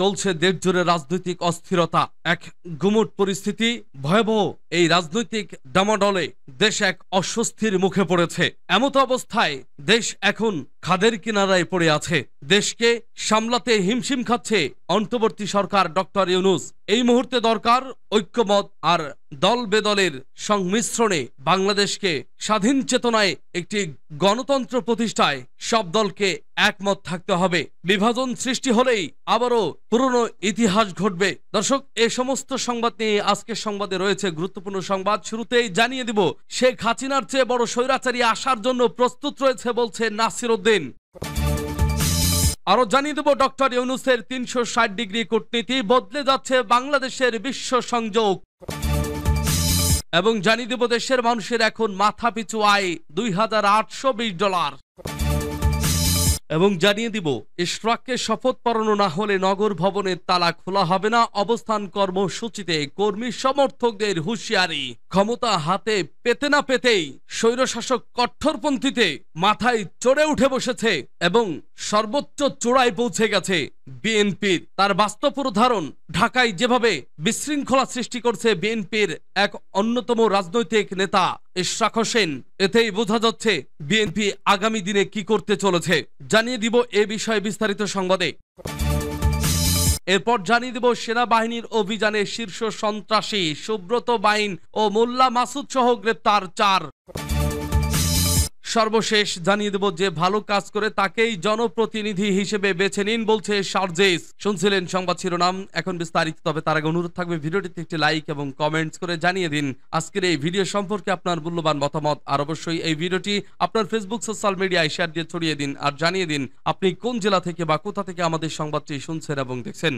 চলছে দেশ জুড়ে রাজনৈতিক অস্থিরতা, এক গুমুট পরিস্থিতি, ভয়াবহ এই রাজনৈতিক ডামাডলে দেশ এক অস্বস্তির মুখে পড়েছে। এমত অবস্থায় দেশ এখন খাদের কিনারায় পড়ে আছে। দেশকে সামলাতে হিমশিম খাচ্ছে অন্তর্বর্তী সরকার ডক্টর ইউনূস। এই মুহূর্তে দরকার ঐক্যমত আর দল বেদলের সংমিশ্রণে বাংলাদেশকে স্বাধীন চেতনায় একটি গণতন্ত্র প্রতিষ্ঠায় সব দলকে একমত থাকতে হবে। বিভাজন সৃষ্টি হলেই আবারও পুরনো ইতিহাস ঘটবে। দর্শক, এই সমস্ত সংবাদ নিয়ে আজকের সংবাদে রয়েছে গুরুত্বপূর্ণ সংবাদ। শুরুতেই জানিয়ে দিব, শেখ হাসিনার চেয়ে বড় স্বৈরাচারী আসার জন্য প্রস্তুত রয়েছে বলছে নাসির উদ্দিন। আরো জানিয়ে দেব, ডক্টর ইউনূসের ৩৬০ ডিগ্রি কূটনীতি, বদলে যাচ্ছে বাংলাদেশের বিশ্ব সংযোগ। এবং জানিয়ে দেব, দেশের মানুষের এখন মাথাপিছু আয় $২,৮২০। এবং জানিয়ে দিব, ইশরাককে শপথ পড়ানো না হলে নগর ভবনের তালা খোলা হবে না। অবস্থান কর্মসূচিতে কর্মী সমর্থকদের হুঁশিয়ারি। ক্ষমতা হাতে পেতে না পেতেই স্বৈরশাসক কঠোরপন্থীতে মাথায় চড়ে উঠে বসেছে এবং সর্বোচ্চ চূড়ায় পৌঁছে গেছে বিএনপির। তার বাস্তব উদাহরণ ঢাকায় যেভাবে বিশৃঙ্খলা সৃষ্টি করছে বিএনপির এক অন্যতম রাজনৈতিক নেতা ইশরাক হোসেন। এতেই বোঝা যাচ্ছে বিএনপি আগামী দিনে কি করতে চলেছে। জানিয়ে দিব এ বিষয়ে বিস্তারিত সংবাদে। এরপর জানিয়ে দেব, সেনাবাহিনীর অভিযানে শীর্ষ সন্ত্রাসী সুব্রত বাইন ও মোল্লা মাসুদ সহ গ্রেপ্তার ৪। সর্বশেষ জানিয়ে দেব, যে ভালো কাজ করে তাকেই জনপ্রতিনিধি হিসেবে বেছে নিন বলছে সার্জিস। শুনছিলেন সংবাদ শিরোনাম, এখন বিস্তারিত। তবে তার আগে অনুরোধ থাকবে ভিডিওটিতে একটি লাইক এবং কমেন্টস করে জানিয়ে দিন আজকের এই ভিডিও সম্পর্কে আপনার মূল্যবান মতামত। আর অবশ্যই এই ভিডিওটি আপনার ফেসবুক সোশ্যাল মিডিয়ায় শেয়ার দিয়ে ছড়িয়ে দিন। আর জানিয়ে দিন আপনি কোন জেলা থেকে বা কোথা থেকে আমাদের সংবাদটি শুনছেন এবং দেখছেন।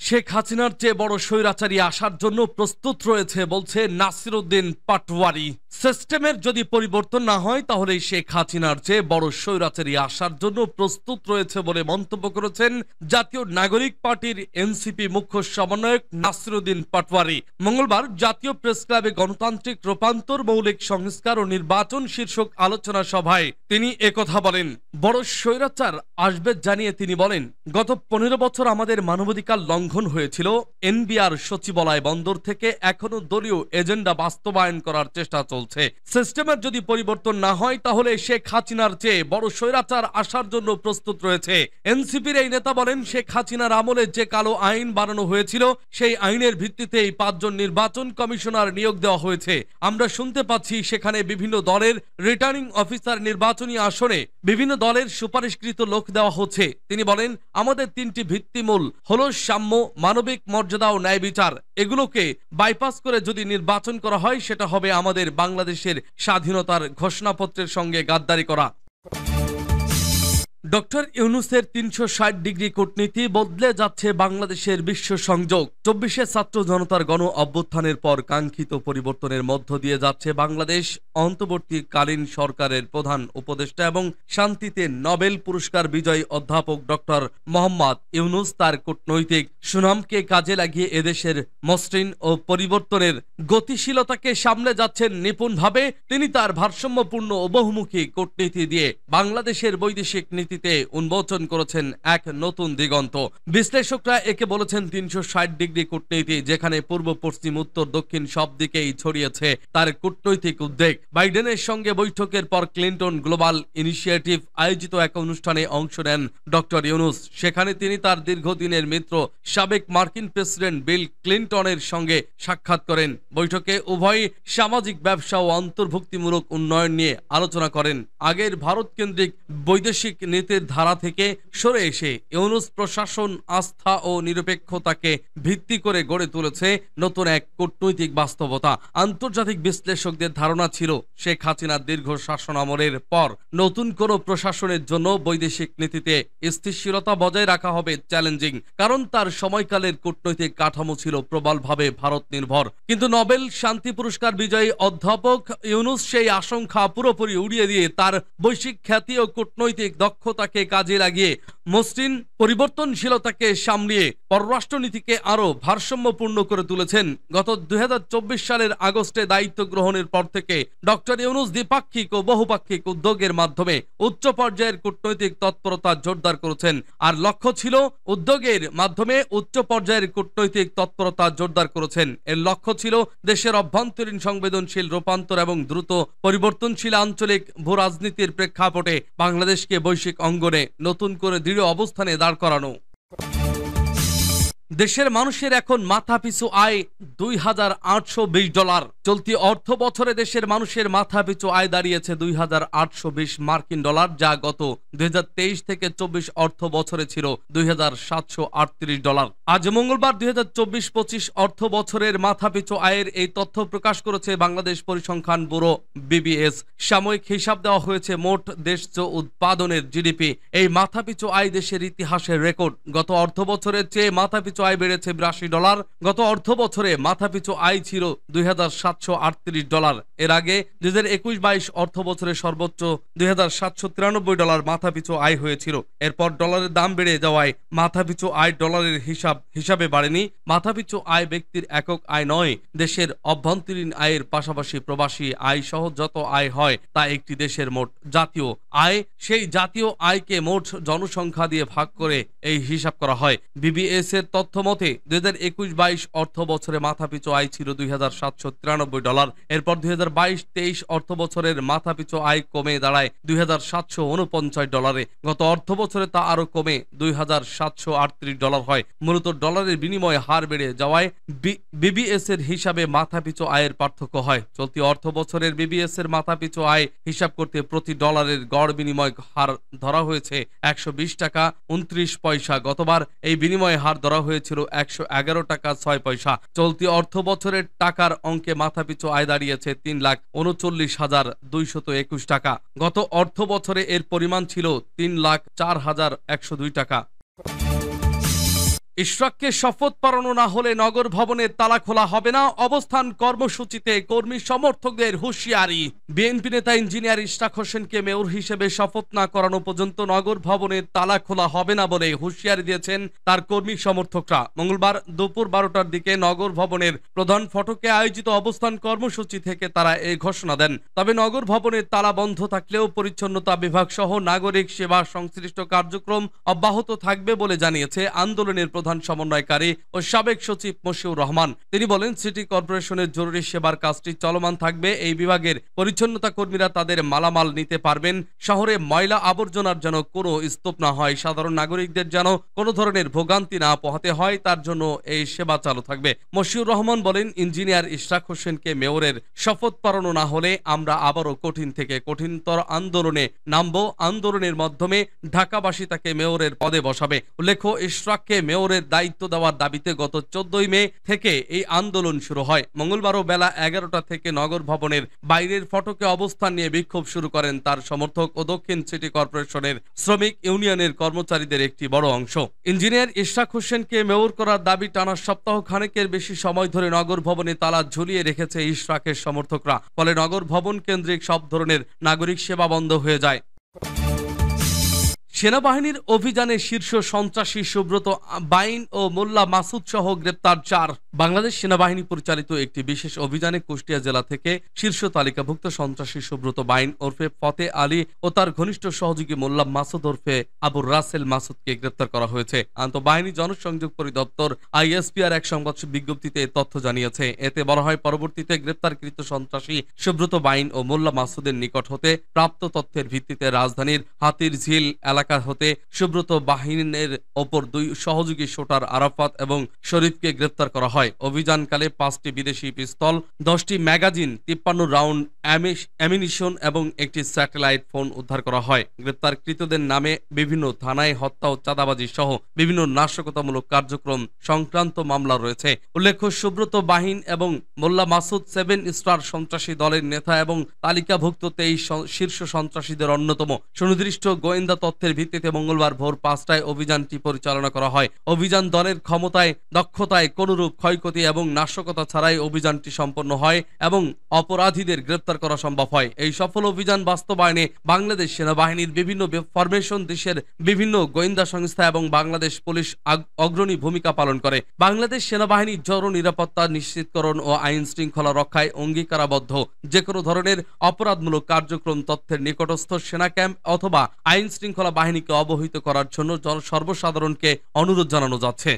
শেখ হাসিনার চেয়ে বড় স্বৈরাচারী আসার জন্য প্রস্তুত রয়েছে বলছে নাসির উদ্দিন পাটোয়ারি। সিস্টেমের যদি পরিবর্তন না হয় তাহলে শেখ হাসিনার চেয়ে বড় স্বৈরাচারী আসার জন্য প্রস্তুত রয়েছে বলে মন্তব্য করেছেন জাতীয় নাগরিক পার্টির এনসিপি মুখ্য সমন্বয়ক নাসির উদ্দিন পাটোয়ারি। মঙ্গলবার জাতীয় প্রেস ক্লাবে গণতান্ত্রিক রূপান্তর, মৌলিক সংস্কার ও নির্বাচন শীর্ষক আলোচনা সভায় তিনি একথা বলেন। বড় স্বৈরাচার আসবে জানিয়ে তিনি বলেন, গত ১৫ বছর আমাদের মানবাধিকার লঙ্ঘন হয়েছিল। এনবিআর সচিবালয় বন্দর থেকে এখনো দলীয় এজেন্ডা বাস্তবায়ন করার চেষ্টা চলছে। সিস্টেমের যদি পরিবর্তন না হয় তাহলে শেখ হাসিনার চেয়ে বড় স্বৈরাচার আসার জন্য প্রস্তুত রয়েছে। এনসিপির এই নেতা বলেন, শেখ হাসিনার আমলে যে কালো আইন বানানো হয়েছিল সেই আইনের ভিত্তিতেই ৫ জন নির্বাচন কমিশনার নিয়োগ দেওয়া হয়েছে। আমরা শুনতে পাচ্ছি সেখানে বিভিন্ন দলের রিটার্নিং অফিসার নির্বাচনী আসনে বিভিন্ন দলের সুপারিশকৃত লোক দেওয়া হচ্ছে। তিনি বলেন, আমাদের ৩টি ভিত্তিমূল হলো সাম্য, মানবিক মর্যাদা ও ন্যায় বিচার। এগুলোকে বাইপাস করে যদি নির্বাচন করা হয় সেটা হবে আমাদের বাংলাদেশের স্বাধীনতার ঘোষণাপত্রের সঙ্গে গাদ্দারি করা। ডক্টর ইউনূসের ৩৬০ ডিগ্রি কূটনীতি, বদলে যাচ্ছে বাংলাদেশের বিশ্ব সংযোগ। ২৪শে ছাত্র জনতার গণ অভ্যুত্থানের পর কাঙ্ক্ষিত পরিবর্তনের মধ্য দিয়ে যাচ্ছে বাংলাদেশ। অন্তর্বর্তীকালীন সরকারের প্রধান উপদেষ্টা এবং শান্তিতে নোবেল পুরস্কার বিজয়ী অধ্যাপক ডক্টর মোহাম্মদ ইউনূস তার কূটনৈতিক সুনামকে কাজে লাগিয়ে এদেশের মসৃণ ও পরিবর্তনের গতিশীলতাকে সামলে যাচ্ছেন নিপুণভাবে। তিনি তার ভারসাম্যপূর্ণ ও বহুমুখী কূটনীতি দিয়ে বাংলাদেশের বৈদেশিক নীতিতে উন্মোচন করেছেন এক নতুন দিগন্ত। বিশ্লেষকরা একে বলেছেন ৩৬০ ডিগ্রি কূটনীতি, যেখানে পূর্ব, পশ্চিম, উত্তর, দক্ষিণ সব দিকেই ছড়িয়েছে তার কূটনৈতিক উদ্বেগ। বাইডেনের সঙ্গে বৈঠকের পর ক্লিন্টন গ্লোবাল ইনিশিয়েটিভ আয়োজিত এক অনুষ্ঠানে অংশ নেন ডক্টর ইউনূস। সেখানে তিনি তার দীর্ঘদিনের মিত্র সাবেক মার্কিন প্রেসিডেন্ট বিল ক্লিন্টনের সঙ্গে সাক্ষাৎ করেন। বৈঠকে উভয়ই সামাজিক, ব্যবসা ও অন্তর্ভুক্তিমূলক উন্নয়ন নিয়ে আলোচনা করেন। আগের ভারত কেন্দ্রিক বৈদেশিক নীতির ধারা থেকে সরে এসে ইউনূস প্রশাসন আস্থা ও নিরপেক্ষতাকে ভিত্তি করে গড়ে তুলেছে নতুন এক কূটনৈতিক বাস্তবতা। আন্তর্জাতিক বিশ্লেষকদের ধারণা ছিল শেখ হাসিনার দীর্ঘ শাসন আমলের পর নতুন কোনো প্রশাসনের জন্য বৈদেশিক নীতিতে স্থিতিশীলতা বজায় রাখা হবে চ্যালেঞ্জিং, কারণ তার সময়কালের কূটনৈতিক কাঠামো ছিল প্রবলভাবে ভারত নির্ভর। কিন্তু নোবেল শান্তি পুরস্কার বিজয়ী অধ্যাপক ইউনূস সেই আশঙ্কা পুরোপুরি উড়িয়ে দিয়ে তার বৈশ্বিক খ্যাতি ও কূটনৈতিক দক্ষতা দক্ষতাকে কাজে লাগিয়ে মসৃণ পরিবর্তনশীলতাকে সামলিয়ে পররাষ্ট্রনীতিকে আরও ভারসাম্যপূর্ণ করে তুলেছেন। গত 2024 সালের আগস্টে দায়িত্ব গ্রহণের পর থেকে ডক্টর ইউনূস দ্বিপাক্ষিক ও বহুপাক্ষিক উদ্যোগের মাধ্যমে উচ্চ পর্যায়ের কূটনৈতিক তৎপরতা জোরদার করেছেন। আর লক্ষ্য ছিল উদ্যোগের মাধ্যমে উচ্চ পর্যায়ের কূটনৈতিক তৎপরতা জোরদার করেছেন। এর লক্ষ্য ছিল দেশের অভ্যন্তরীণ সংবেদনশীল রূপান্তর এবং দ্রুত পরিবর্তনশীল আঞ্চলিক ভূ রাজনীতির প্রেক্ষাপটে বাংলাদেশকে বৈশ্বিক অঙ্গনে নতুন করে দৃঢ় অবস্থানে দাঁড় করানো। দেশের মানুষের এখন মাথাপিছু আয় $2,820। চলতি অর্থ বছরে দেশের মানুষের মাথাপিছু আয় দাঁড়িয়েছে $2,820 মার্কিন ডলার, যা গত 2023 থেকে 24 অর্থ বছরে ছিল $2,738। আজ মঙ্গলবার 2024-25 অর্থ বছরের মাথাপিছু আয়ের এই তথ্য প্রকাশ করেছে বাংলাদেশ পরিসংখ্যান ব্যুরো BBS। সাময়িক হিসাব দেওয়া হয়েছে মোট দেশজ উৎপাদনের জিডিপি। এই মাথাপিছু আয় দেশের ইতিহাসের রেকর্ড। গত অর্থ বছরের চেয়ে মাথাপিছু আয় বেড়েছে $82। গত অর্থ বছরে মাথাপিছু আয় ছিল $2,738। এর আগে 2021-22 অর্থ বছরে সর্বোচ্চ $2,793 মাথাপিছু আয় হয়েছিল। এরপর ডলারের দাম বেড়ে যাওয়ায় মাথাপিছু আয় ডলারের হিসাবে বাড়েনি। মাথাপিছু আয় ব্যক্তির একক আয় নয়, দেশের অভ্যন্তরীণ আয়ের পাশাপাশি প্রবাসী আয় সহ যত আয় হয় তা একটি দেশের মোট জাতীয় আয়। সেই জাতীয় আয়কে মোট জনসংখ্যা দিয়ে ভাগ করে এই হিসাব করা হয়। বিবিএস এর তথ্য মতে 2021-22 অর্থ বছরে মাথাপিছু আয় ছিল $2,793। এরপর 2022-23 অর্থ বছরের মাথাপিছু আয় কমে দাঁড়ায় $2,749। গত অর্থ বছরে তা আরো কমে $2,738 হয়। মূলত ডলারের বিনিময় হার বেড়ে যাওয়ায় বিবিএস এর হিসাবে মাথাপিছু আয়ের পার্থক্য হয়। চলতি অর্থ বছরের বিবিএস এর মাথাপিছু আয় হিসাব করতে প্রতি ডলারের গড় বিনিময় হার ধরা হয়েছে 120 টাকা 29 পয়সা। গতবার এই বিনিময় হার ধরা হয়েছিল 111 টাকা 6 পয়সা। চলতি অর্থ বছরের টাকার অঙ্কে মাথাপিছু আয় দাঁড়িয়েছে 3,39,221 টাকা। গত অর্থ বছরে এর পরিমাণ ছিল 3,04,102 টাকা। ইশরাককে শপথ পড়ানো না হলে নগর ভবনের তালা খোলা হবে না, অবস্থান কর্মসূচিতে কর্মী সমর্থকদের হুঁশিয়ারি। বিএনপি নেতা ইঞ্জিনিয়ার ইশরাক হোসেনকে মেয়র হিসেবে শপথ না করানো পর্যন্ত নগর ভবনের তালা খোলা হবে না বলে হুঁশিয়ারি দিয়েছেন তার কর্মী সমর্থকরা। মঙ্গলবার দুপুর 12টার দিকে নগর ভবনের প্রধান ফটকে আয়োজিত অবস্থান কর্মসূচি থেকে তারা এই ঘোষণা দেন। তবে নগর ভবনের তালা বন্ধ থাকলেও পরিচ্ছন্নতা বিভাগ সহ নাগরিক সেবা সংশ্লিষ্ট কার্যক্রম অব্যাহত থাকবে বলে জানিয়েছে আন্দোলনের প্রধান সমন্বয়কারী ও সাবেক সচিব মশিউর রহমান। তিনি বলেন, সিটি কর্পোরেশনের জরুরি সেবার কাজটি চলমান থাকবে। এই বিভাগের পরিচ্ছন্নতা কর্মীরা তাদের মালামাল নিতে পারবেন। শহরে ময়লা আবর্জনার যেন কোনো স্তূপ না হয়, সাধারণ নাগরিকদের যেন কোনো ধরনের ভোগান্তি না পোহাতে হয়, তার জন্য এই সেবা চালু থাকবে। মশিউর রহমান বলেন, ইঞ্জিনিয়ার ইশরাক হোসেনকে মেয়রের শপথ পড়ানো না হলে আমরা আবারও কঠিন থেকে কঠিনতর আন্দোলনে নামব। আন্দোলনের মাধ্যমে ঢাকাবাসী তাকে মেয়রের পদে বসাবে। উল্লেখ্য, ইশরাককে মেয়রের দায়িত্ব দেওয়ার দাবিতে গত 14 মে থেকে এই আন্দোলন শুরু হয়। মঙ্গলবারও বেলা 11টা থেকে নগর ভবনের বাইরের ফটকে অবস্থান নিয়ে বিক্ষোভ শুরু করেন তার সমর্থক ও দক্ষিণ সিটি কর্পোরেশনের শ্রমিক ইউনিয়নের কর্মচারীদের একটি বড় অংশ। ইঞ্জিনিয়ার ইশরাক হোসেনকে মেয়র করার দাবি টানা সপ্তাহ খানেকের বেশি সময় ধরে নগর ভবনে তালা ঝুলিয়ে রেখেছে ইশরাকের সমর্থকরা। ফলে নগর ভবন কেন্দ্রিক সব ধরনের নাগরিক সেবা বন্ধ হয়ে যায়। সেনাবাহিনীর অভিযানে শীর্ষ সন্ত্রাসী সুব্রত বাইন ও মোল্লা মাসুদ সহ গ্রেপ্তার 4। বাংলাদেশ সেনাবাহিনী পরিচালিত একটি বিশেষ অভিযানে কুষ্টিয়া জেলা থেকে শীর্ষ তালিকাভুক্ত সন্ত্রাসী সুব্রত বাইন ওরফে ফতে আলী ও তার ঘনিষ্ঠ সহযোগী মোল্লা মাসুদ ওরফে আবুর রাসেল মাসুদকে গ্রেপ্তার করা হয়েছে। আন্তঃবাহিনী জনসংযোগ পরিদপ্তর ISPR এক সংবাদ বিজ্ঞপ্তিতে তথ্য জানিয়েছে। এতে বলা হয়, পরবর্তীতে গ্রেপ্তারকৃত সন্ত্রাসী সুব্রত বাইন ও মোল্লা মাসুদের নিকট হতে প্রাপ্ত তথ্যের ভিত্তিতে রাজধানীর হাতির ঝিল এলাকা হতে সুব্রত বাহিনীর ওপর 2 সহযোগী শোটার আরাফাত এবং শরীফকে গ্রেপ্তার করা হয়। অভিযানকালে 5টি বিদেশি পিস্তল, 10টি ম্যাগাজিন, 53 রাউন্ড অ্যামিনিশন এবং একটি স্যাটেলাইট ফোন উদ্ধার করা হয়। গ্রেপ্তারকৃতদের নামে বিভিন্ন থানায় হত্যা ও চাঁদাবাজি সহ বিভিন্ন নাশকতামূলক কার্যক্রম সংক্রান্ত মামলা রয়েছে। উল্লেখ্য, সুব্রত বাহিন এবং মোল্লা মাসুদ 7 স্টার সন্ত্রাসী দলের নেতা এবং তালিকাভুক্ত 23 শীর্ষ সন্ত্রাসীদের অন্যতম। সুনির্দিষ্ট গোয়েন্দা তথ্যের ভিত্তিতে মঙ্গলবার ভোর 5টায় অভিযানটি পরিচালনা করা হয়। অভিযান দলের ক্ষমতায়, দক্ষতায় কোনরূপ ক্ষয়ক্ষতি এবং নাশকতা ছাড়াই অভিযানটি সম্পন্ন হয় এবং অপরাধীদের গ্রেপ্তার করা সম্ভব হয়। এই সফল অভিযান বাস্তবায়নে বাংলাদেশ সেনাবাহিনীর বিভিন্ন ফরমেশন, দেশের বিভিন্ন গোয়েন্দা সংস্থা এবং বাংলাদেশ পুলিশ অগ্রণী ভূমিকা পালন করে। বাংলাদেশ সেনাবাহিনী জননিরাপত্তা নিশ্চিতকরণ ও আইন শৃঙ্খলা রক্ষায় অঙ্গীকারাবদ্ধ। যে কোনো ধরনের অপরাধমূলক কার্যক্রম তথ্যের নিকটস্থ সেনা ক্যাম্প অথবা আইন শৃঙ্খলা বাহিনীকে অবহিত করার জন্য সর্বসাধারণকে অনুরোধ জানানো যাচ্ছে।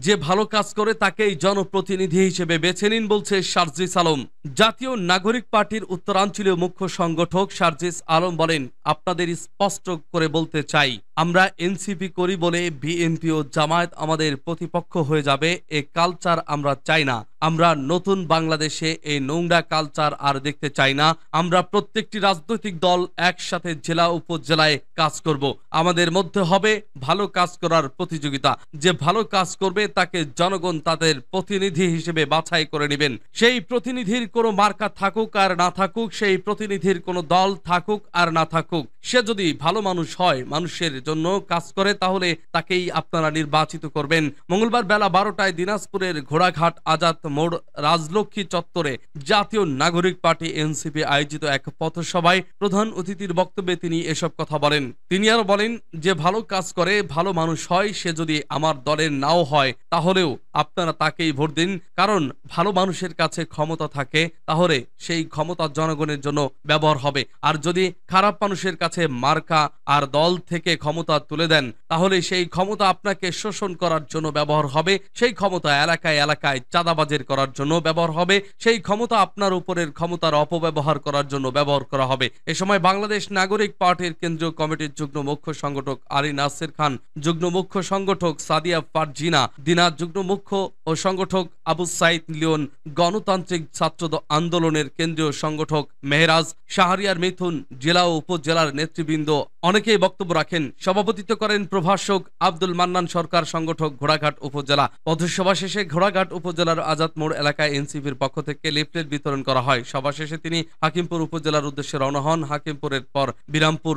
যে ভালো কাজ করে তাকেই জনপ্রতিনিধি হিসেবে বেছে নিন, বলছে শারজিস আলম। জাতীয় নাগরিক পার্টির উত্তরাঞ্চলীয় মুখ্য সংগঠক শারজিস আলম বলেন, আপনাদের স্পষ্ট করে বলতে চাই, আমরা এনসিপি করি বলে বিএনপি ও জামায়াত আমাদের প্রতিপক্ষ হয়ে যাবে, এ কালচার আমরা চাই না। আমরা নতুন বাংলাদেশে এই নোংরা কালচার আর দেখতে চাই না। আমরা প্রত্যেকটি রাজনৈতিক দল একসাথে জেলা উপজেলায় কাজ করব। আমাদের মধ্যে হবে ভালো কাজ করার প্রতিযোগিতা। যে ভালো কাজ করবে তাকে জনগণ তাদের প্রতিনিধি হিসেবে বাছাই করে নেবেন। সেই প্রতিনিধির কোনো মার্কা থাকুক আর না থাকুক, সেই প্রতিনিধির কোনো দল থাকুক আর না থাকুক, সে যদি ভালো মানুষ হয়, মানুষের জন্য কাজ করে, তাহলে তাকেই আপনারা নির্বাচিত করবেন। মঙ্গলবার বেলা 12টায় দিনাজপুরের ঘোড়াঘাট আজাদ মোড় রাজলক্ষ্মী চত্বরে জাতীয় নাগরিক পার্টি এনসিপি আয়োজিত এক পথসভায় প্রধান অতিথির বক্তব্যে তিনি এসব কথা বলেন। তিনি আরো বলেন, যে ভালো কাজ করে, ভালো মানুষ হয়, সে যদি আমার দলের নাও হয়, তাহলেও আপনারা তাকেই ভোট দিন। কারণ ভালো মানুষের কাছে ক্ষমতা থাকে, তাহলে সেই ক্ষমতা জনগণের জন্য ব্যবহার হবে। আর যদি খারাপ মানুষের কাছে মার্কা আর দল থেকে ক্ষমতা তুলে দেন, তাহলে সেই ক্ষমতা আপনাকে শোষণ করার জন্য ব্যবহার হবে। সেই ক্ষমতা এলাকায় এলাকায় চাঁদাবাজের করার জন্য ব্যবহার হবে। সেই ক্ষমতা আপনার উপরের ক্ষমতার অপব্যবহার করার জন্য ব্যবহার করা হবে। এ সময় বাংলাদেশ নাগরিক পার্টির কেন্দ্রীয় কমিটির যুগ্ম মুখ্য সংগঠক আলী নাসির খান, যুগ্ম মুখ্য সংগঠক সাদিয়া ফারজিনা, দিনা যুগ্ম মুখ্য ও সংগঠক আবু সাইদ লিওন, গণতান্ত্রিক ছাত্র আন্দোলনের কেন্দ্রীয় সংগঠক মেহরাজ, শাহরিয়ার মিথুন, জেলা ও উপজেলার নেতৃবৃন্দ অনেকেই বক্তব্য রাখেন। সভাপতিত্ব করেন প্রভাষক আব্দুল মান্নান সরকার, সংগঠক ঘোড়াঘাট উপজেলা। পথসভা শেষে ঘোড়াঘাট উপজেলার আজাদ মোড় এলাকায় এনসিপির পক্ষ থেকে লিফলেট বিতরণ করা হয়। সভা শেষে তিনি হাকিমপুর উপজেলার উদ্দেশ্যে রওনা হন। হাকিমপুরের পর বিরামপুর